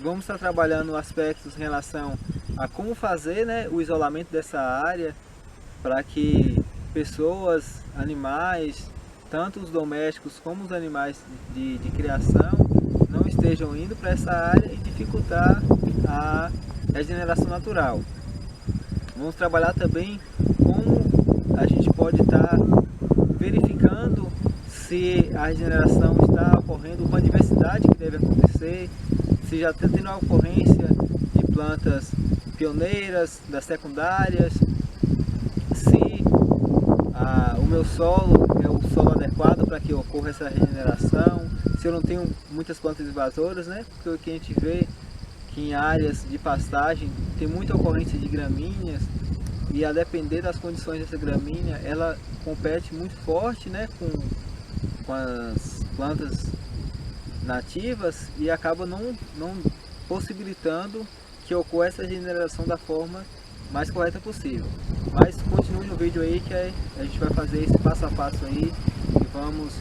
vamos estar trabalhando aspectos em relação a como fazer, né, o isolamento dessa área para que pessoas, animais, tanto os domésticos como os animais de criação, não estejam indo para essa área e dificultar a regeneração natural. Vamos trabalhar também como a gente pode estar verificando se a regeneração está ocorrendo com a diversidade que deve acontecer, se já está tendo a ocorrência de plantas pioneiras, das secundárias, se o meu solo é o solo adequado para que ocorra essa regeneração, se eu não tenho muitas plantas invasoras, né? Porque o que a gente vê que em áreas de pastagem tem muita ocorrência de gramíneas e a depender das condições dessa gramínea, ela compete muito forte, né, com as plantas nativas e acaba não possibilitando que ocorra essa regeneração da forma mais correta possível. Mas continue no vídeo aí que a gente vai fazer esse passo a passo aí e vamos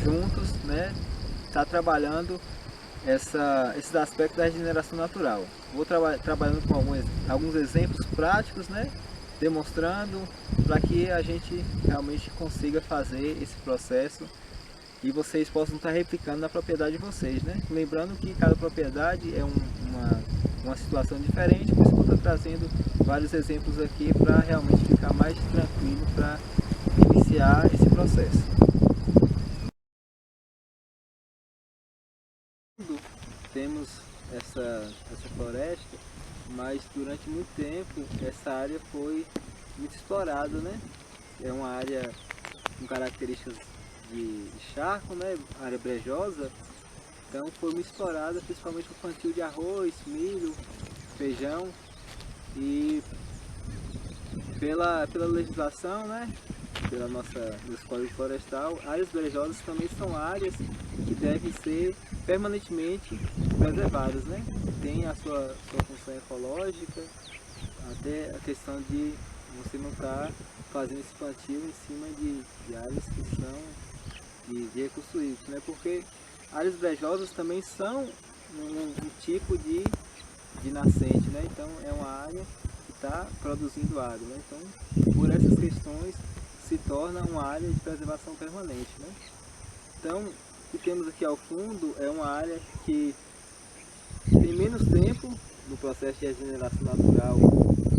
juntos, né, estar trabalhando esses aspectos da regeneração natural. Vou trabalhando com alguns exemplos práticos, né, demonstrando para que a gente realmente consiga fazer esse processo e vocês possam estar replicando na propriedade de vocês, né? Lembrando que cada propriedade é uma situação diferente, por isso que eu estou trazendo vários exemplos aqui para realmente ficar mais tranquilo para iniciar esse processo. Temos essa floresta, mas durante muito tempo essa área foi muito explorada, né? É uma área com características de charco, né? Área brejosa, então foi muito explorada, principalmente o plantio de arroz, milho, feijão e pela legislação, né? Pela nossa Código Florestal, áreas brejosas também são áreas que devem ser permanentemente preservadas, né? Tem a sua função ecológica, até a questão de você não estar fazendo esse plantio em cima de áreas que são de recursos hídricos, né? Porque áreas brejosas também são um tipo de nascente, né? Então é uma área que está produzindo água, né? Então por essas questões se torna uma área de preservação permanente, né? Então o que temos aqui ao fundo é uma área que tem menos tempo no processo de regeneração natural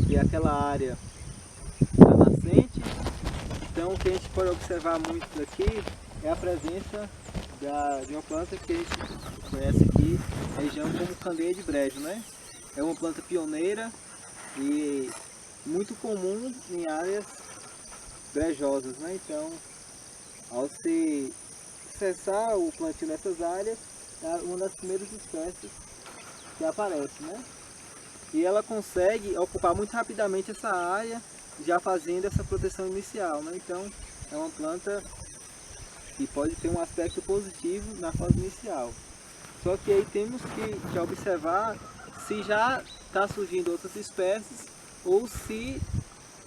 que aquela área da nascente. Então o que a gente pode observar muito daqui é a presença de uma planta que a gente conhece aqui na região como candeia de brejo, né? É uma planta pioneira e muito comum em áreas brejosas, né? Então, ao se cessar o plantio nessas áreas, é uma das primeiras espécies que aparece, né? E ela consegue ocupar muito rapidamente essa área, já fazendo essa proteção inicial, né? Então, é uma planta que pode ter um aspecto positivo na fase inicial. Só que aí temos que observar se já está surgindo outras espécies ou se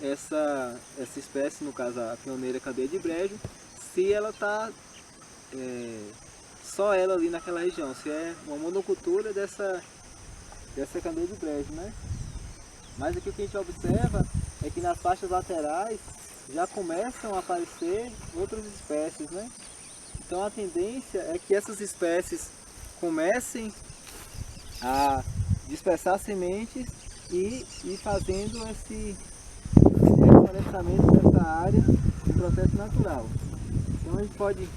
essa espécie, no caso a pioneira candeia de brejo, se ela está só ela ali naquela região, se é uma monocultura dessa candeia de brejo, né? Mas aqui o que a gente observa é que nas faixas laterais já começam a aparecer outras espécies, né? Então a tendência é que essas espécies comecem a dispersar sementes e ir fazendo esse reflorestamento dessa área no processo natural. Então a gente pode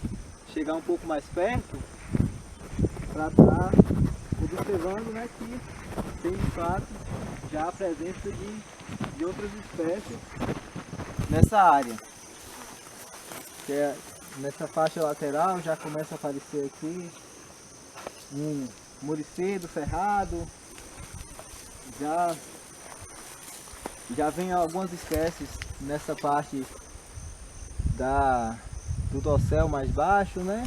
chegar um pouco mais perto para estar observando, né, que tem de fato já a presença de outras espécies nessa área. Que é, nessa faixa lateral já começa a aparecer aqui um muricedo cerrado, já vem algumas espécies nessa parte do dossel mais baixo, né?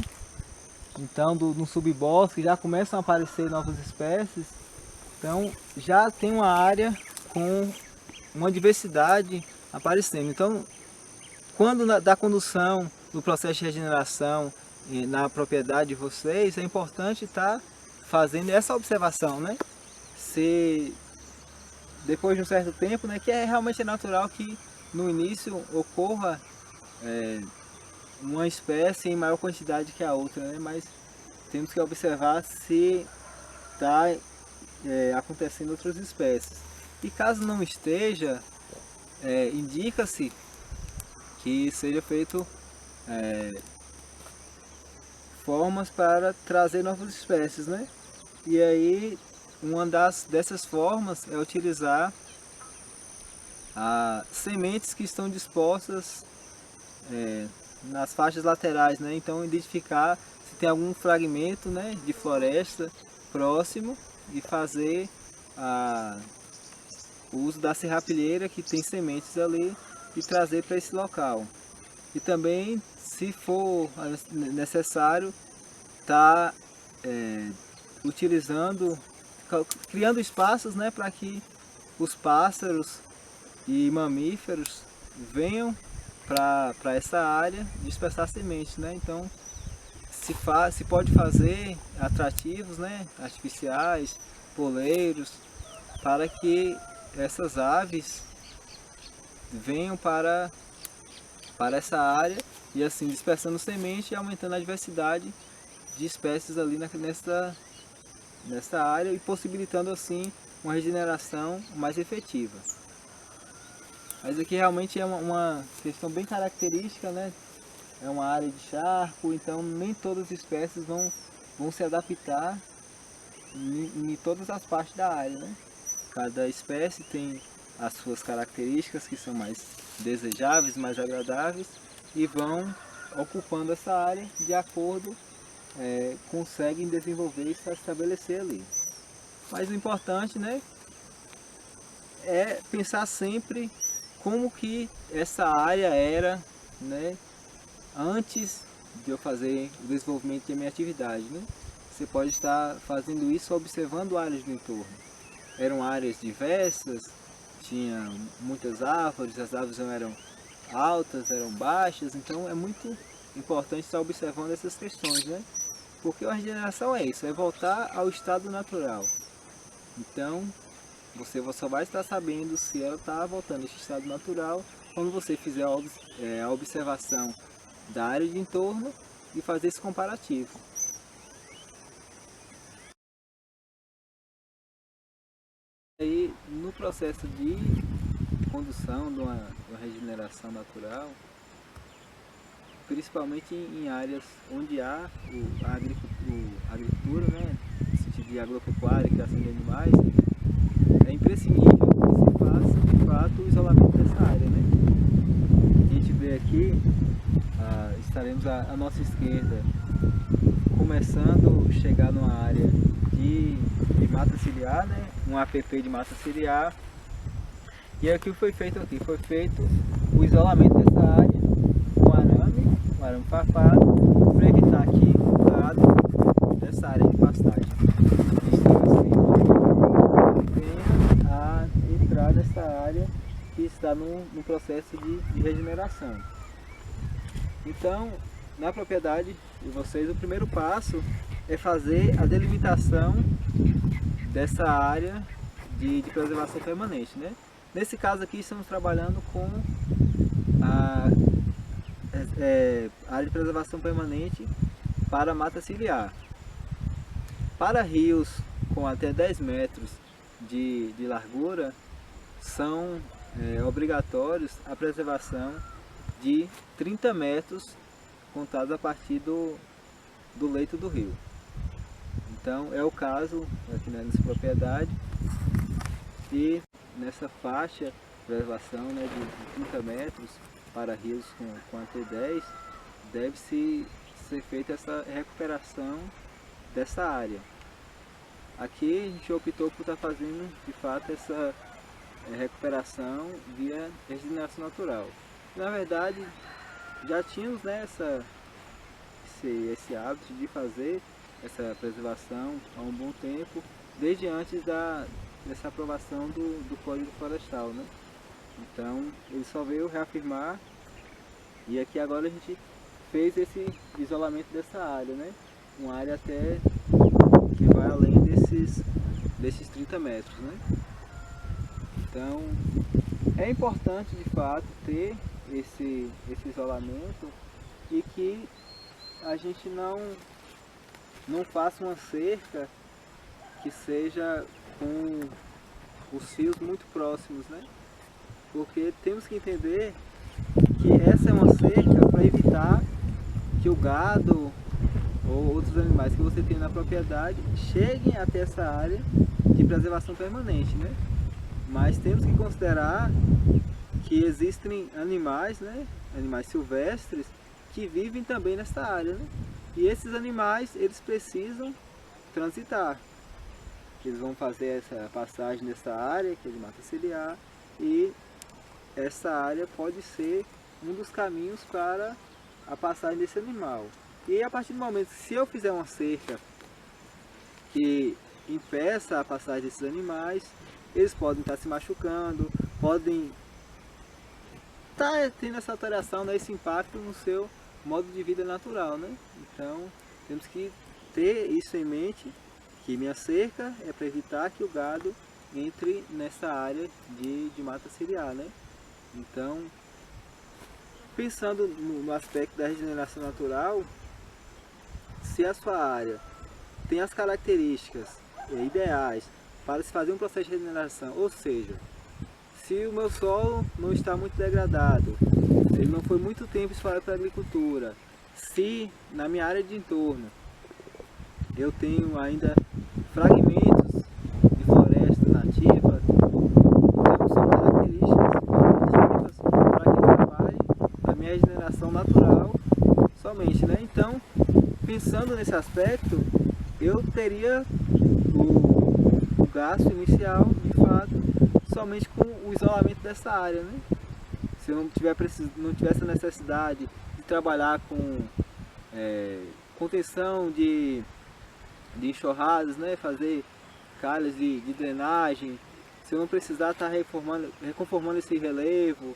Então no subbosque já começam a aparecer novas espécies. Então já tem uma área com uma diversidade aparecendo. Então quando da condução do processo de regeneração na propriedade de vocês, é importante estar fazendo essa observação, né? Se depois de um certo tempo, né, que realmente natural que no início ocorra uma espécie em maior quantidade que a outra, né? Mas temos que observar se está acontecendo outras espécies. E caso não esteja, indica-se que seja feito formas para trazer novas espécies, né? E aí uma dessas formas é utilizar sementes que estão dispostas nas faixas laterais, né? Então identificar se tem algum fragmento, né, de floresta próximo e fazer o uso da serrapilheira que tem sementes ali e trazer para esse local. E também, se for necessário, tá utilizando, criando espaços, né, para que os pássaros e mamíferos venham para essa área dispersar sementes, né? Então se pode fazer atrativos, né, artificiais, poleiros, para que essas aves venham para essa área e assim dispersando semente e aumentando a diversidade de espécies ali nessa área e possibilitando assim uma regeneração mais efetiva. Mas aqui realmente é uma questão bem característica, né? É uma área de charco, então nem todas as espécies vão se adaptar em todas as partes da área, né? Cada espécie tem as suas características que são mais desejáveis, mais agradáveis e vão ocupando essa área de acordo conseguem desenvolver e se estabelecer ali. Mas o importante, né, é pensar sempre como que essa área era, né, antes de eu fazer o desenvolvimento da minha atividade, né? Você pode estar fazendo isso observando áreas do entorno. Eram áreas diversas, tinha muitas árvores, as árvores não eram altas, eram baixas, então é muito importante estar observando essas questões, né? Porque a regeneração é isso, é voltar ao estado natural. Então, você só vai estar sabendo se ela está voltando a esse estado natural quando você fizer a observação da área de entorno e fazer esse comparativo. Aí, no processo de condução de uma regeneração natural, principalmente em áreas onde há a agricultura, né, no sentido de agropecuária, criação de animais, é imprescindível que se faça, de fato, o isolamento dessa área, né? A gente vê aqui, estaremos à nossa esquerda, começando a chegar numa área de mata ciliar, né? Um APP de mata ciliar. E aqui foi feito o isolamento dessa área com arame farpado, para evitar que o gado dessa área de pastagem venha a entrar nessa área que está no processo de regeneração. Então, na propriedade de vocês, o primeiro passo é fazer a delimitação dessa área de preservação permanente, né? Nesse caso aqui estamos trabalhando com a área de preservação permanente para mata ciliar. Para rios com até 10 metros de largura, são obrigatórios a preservação de 30 metros contados a partir do leito do rio. Então é o caso aqui nessa propriedade e nessa faixa de preservação, né, de 30 metros para rios com até 10, deve-se ser feita essa recuperação dessa área. Aqui a gente optou por estar fazendo de fato essa recuperação via regeneração natural. Na verdade, já tínhamos, né, esse hábito de fazer essa preservação há um bom tempo, desde antes dessa aprovação do Código Florestal, né? Então ele só veio reafirmar e aqui agora a gente fez esse isolamento dessa área, né? Uma área até que vai além desses 30 metros, né? Então é importante de fato ter esse isolamento e que a gente não faça uma cerca que seja com os fios muito próximos, né? Porque temos que entender que essa é uma cerca para evitar que o gado ou outros animais que você tem na propriedade cheguem até essa área de preservação permanente, né? Mas temos que considerar que existem animais, né? Animais silvestres que vivem também nessa área, né? E esses animais, eles precisam transitar. Eles vão fazer essa passagem nessa área, que é de mata ciliar, e essa área pode ser um dos caminhos para a passagem desse animal. E a partir do momento que se eu fizer uma cerca que impeça a passagem desses animais, eles podem estar se machucando, podem estar tendo essa alteração, né, esse impacto no seu modo de vida natural, né? Então temos que ter isso em mente, que minha cerca é para evitar que o gado entre nessa área de mata ciliar, né? Então, pensando no aspecto da regeneração natural, se a sua área tem as características ideais para se fazer um processo de regeneração, ou seja, se o meu solo não está muito degradado, ele não foi muito tempo explorado para a agricultura, se na minha área de entorno eu tenho ainda fragmentos de floresta nativa, então são características positivas para que trabalhe a minha regeneração natural somente, né? Então, pensando nesse aspecto, eu teria o gasto inicial, de fato, somente com o isolamento dessa área, né? Se eu não tivesse a necessidade de trabalhar com contenção de enxurradas, né? Fazer calhas de drenagem, se eu não precisar estar reconformando esse relevo,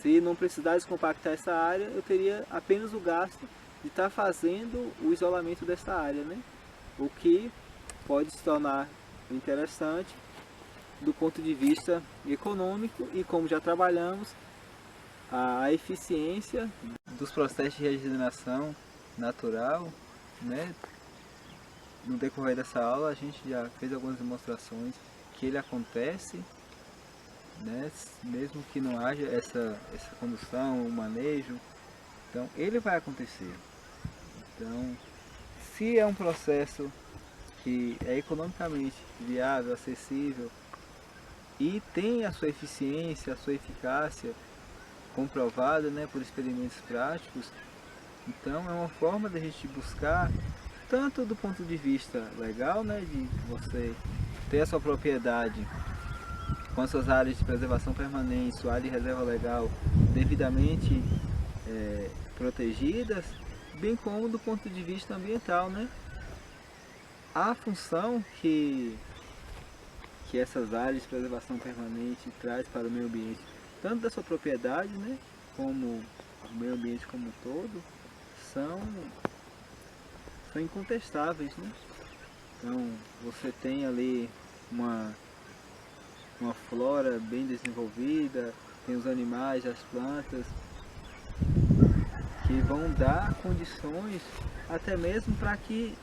se não precisar descompactar essa área, eu teria apenas o gasto de estar fazendo o isolamento dessa área, né? O que pode se tornar interessante do ponto de vista econômico e, como já trabalhamos, a eficiência dos processos de regeneração natural, né? No decorrer dessa aula a gente já fez algumas demonstrações que ele acontece, né? Mesmo que não haja essa condução, o manejo, então ele vai acontecer. Então, se é um processo que é economicamente viável, acessível e tem a sua eficiência, a sua eficácia comprovada, né, por experimentos práticos, então é uma forma de a gente buscar, tanto do ponto de vista legal, né, de você ter a sua propriedade com as suas áreas de preservação permanente, sua área de reserva legal devidamente protegidas, bem como do ponto de vista ambiental, né? A função que essas áreas de preservação permanente traz para o meio ambiente, tanto da sua propriedade, né, como o meio ambiente como um todo, são incontestáveis, né? Então você tem ali uma flora bem desenvolvida, tem os animais, as plantas, que vão dar condições até mesmo para que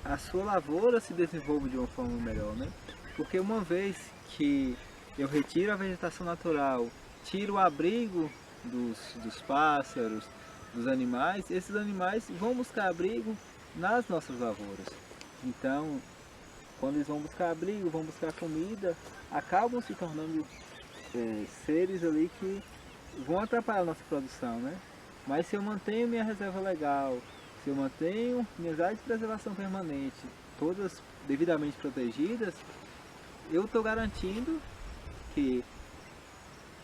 a sua lavoura se desenvolva de uma forma melhor, né? Porque uma vez que eu retiro a vegetação natural, tiro o abrigo dos pássaros, dos animais, esses animais vão buscar abrigo nas nossas lavouras. Então, quando eles vão buscar abrigo, vão buscar comida, acabam se tornando seres ali que vão atrapalhar a nossa produção, né? Mas se eu mantenho minha reserva legal, se eu mantenho minhas áreas de preservação permanente, todas devidamente protegidas, eu estou garantindo que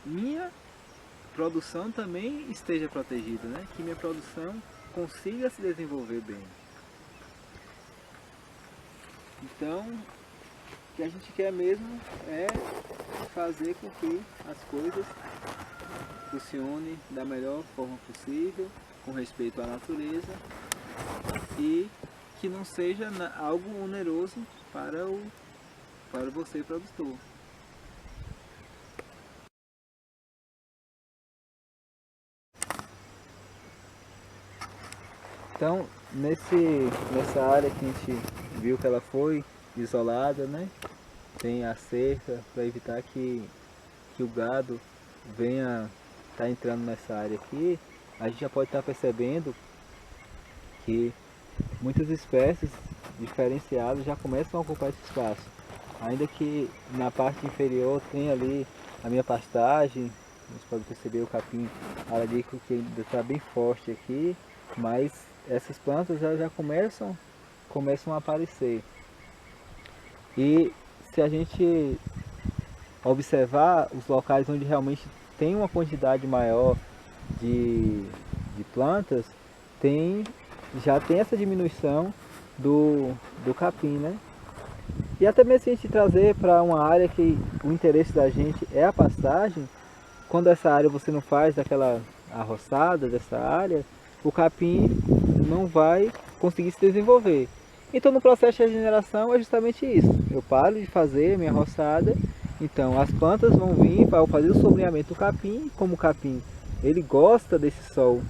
minha produção também esteja protegida, né? Que minha produção consiga se desenvolver bem. Então, o que a gente quer mesmo é fazer com que as coisas funcionem da melhor forma possível, com respeito à natureza, e que não seja algo oneroso para você, produtor. Então, nessa área que a gente viu que ela foi isolada, né? Tem a cerca para evitar que o gado venha estar entrando nessa área aqui. A gente já pode estar percebendo que muitas espécies diferenciadas já começam a ocupar esse espaço. Ainda que na parte inferior tem ali a minha pastagem, você pode perceber o capim ararico que ainda está bem forte aqui, mas essas plantas já começam a aparecer. E se a gente observar os locais onde realmente tem uma quantidade maior de plantas, já tem essa diminuição do capim, né? E até mesmo se a gente trazer para uma área que o interesse da gente é a pastagem, quando essa área você não faz daquela arroçada dessa área, o capim não vai conseguir se desenvolver. Então no processo de regeneração é justamente isso. Eu paro de fazer a minha roçada, então as plantas vão vir para fazer o sombreamento do capim. Como o capim ele gosta desse sol,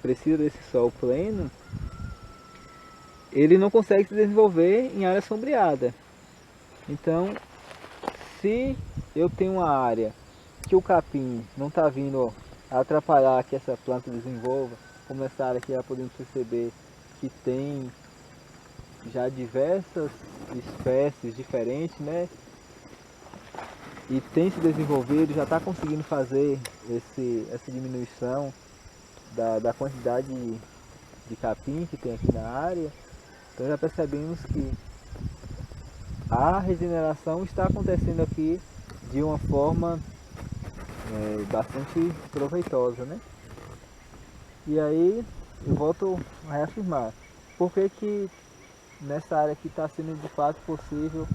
precisa desse sol pleno, ele não consegue se desenvolver em área sombreada. Então, se eu tenho uma área que o capim não está vindo atrapalhar que essa planta desenvolva, como essa área aqui, podemos perceber que tem já diversas espécies diferentes, né? E tem se desenvolvido, já está conseguindo fazer essa diminuição da quantidade de capim que tem aqui na área. Então já percebemos que a regeneração está acontecendo aqui de uma forma bastante proveitosa, né? E aí eu volto a reafirmar, por que nessa área aqui está sendo de fato possível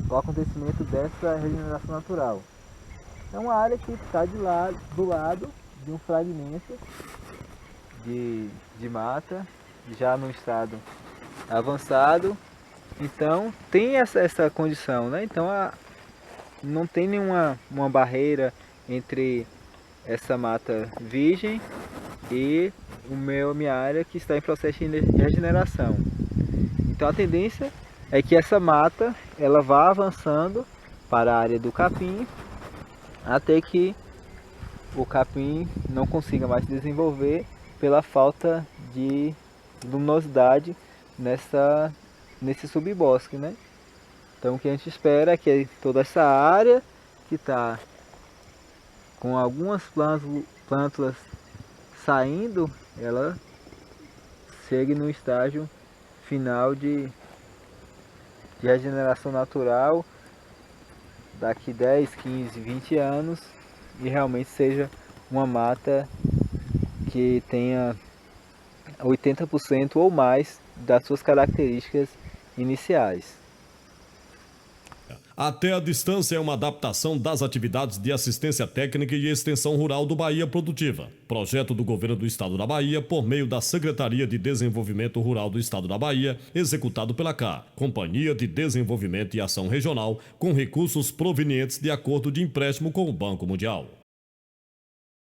o acontecimento dessa regeneração natural? É uma área que está do lado de um fragmento de mata, já no estado avançado, então tem essa condição, né? Então não tem nenhuma uma barreira entre essa mata virgem e minha área que está em processo de regeneração. Então a tendência é que essa mata ela vá avançando para a área do capim até que o capim não consiga mais se desenvolver pela falta de luminosidade nesse subbosque, né? Então o que a gente espera é que toda essa área que está com algumas plântulas saindo, ela chegue no estágio final de regeneração natural daqui 10, 15, 20 anos e realmente seja uma mata que tenha 80% ou mais das suas características iniciais. Até a distância é uma adaptação das atividades de assistência técnica e extensão rural do Bahia Produtiva. Projeto do Governo do Estado da Bahia por meio da Secretaria de Desenvolvimento Rural do Estado da Bahia, executado pela CA, Companhia de Desenvolvimento e Ação Regional, com recursos provenientes de acordo de empréstimo com o Banco Mundial.